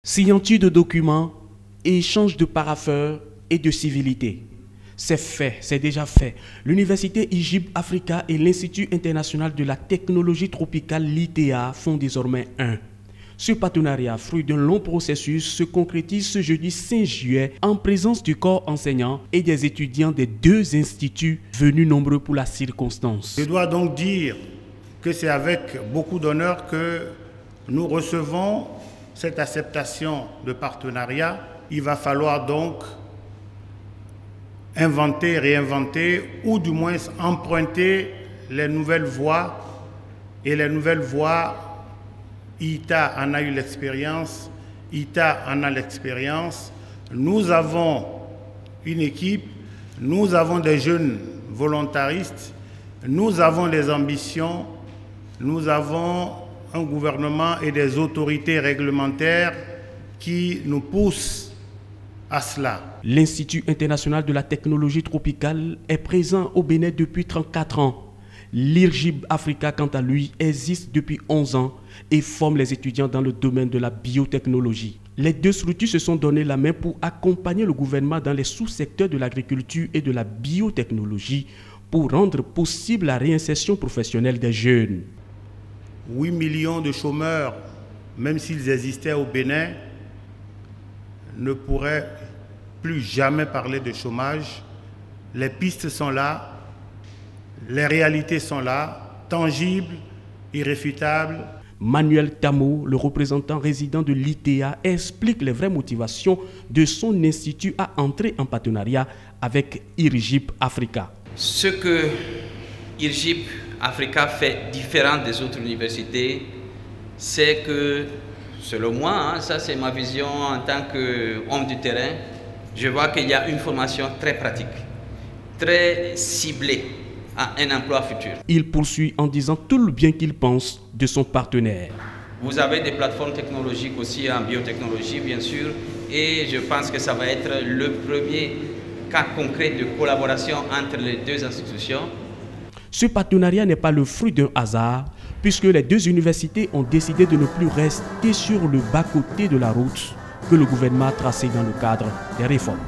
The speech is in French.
Signature de documents, échange de parapheurs et de civilité. C'est fait, c'est déjà fait. L'Université Egypt Africa et l'Institut international de la technologie tropicale, l'ITA, font désormais un. Ce partenariat, fruit d'un long processus, se concrétise ce jeudi 5 juillet en présence du corps enseignant et des étudiants des deux instituts venus nombreux pour la circonstance. Je dois donc dire que c'est avec beaucoup d'honneur que nous recevons cette acceptation de partenariat. Il va falloir donc inventer, réinventer ou du moins emprunter les nouvelles voies. Et les nouvelles voies, ITA en a eu l'expérience, ITA en a l'expérience. Nous avons une équipe, nous avons des jeunes volontaristes, nous avons des ambitions, nous avons un gouvernement et des autorités réglementaires qui nous poussent à cela. L'Institut international de la technologie tropicale est présent au Bénin depuis 34 ans. L'IRGIB Africa, quant à lui, existe depuis 11 ans et forme les étudiants dans le domaine de la biotechnologie. Les deux structures se sont donné la main pour accompagner le gouvernement dans les sous-secteurs de l'agriculture et de la biotechnologie pour rendre possible la réinsertion professionnelle des jeunes. 8 millions de chômeurs, même s'ils existaient au Bénin, ne pourraient plus jamais parler de chômage. Les pistes sont là, les réalités sont là, tangibles, irréfutables. Manuel Tamo, le représentant résident de l'ITA, explique les vraies motivations de son institut à entrer en partenariat avec IRGIB Africa. Ce que IRGIB Africa fait différent des autres universités, c'est que, selon moi, ça c'est ma vision en tant qu'homme du terrain, je vois qu'il y a une formation très pratique, très ciblée à un emploi futur. Il poursuit en disant tout le bien qu'il pense de son partenaire. Vous avez des plateformes technologiques aussi en biotechnologie, bien sûr, et je pense que ça va être le premier cas concret de collaboration entre les deux institutions. Ce partenariat n'est pas le fruit d'un hasard, puisque les deux universités ont décidé de ne plus rester sur le bas-côté de la route que le gouvernement a tracé dans le cadre des réformes.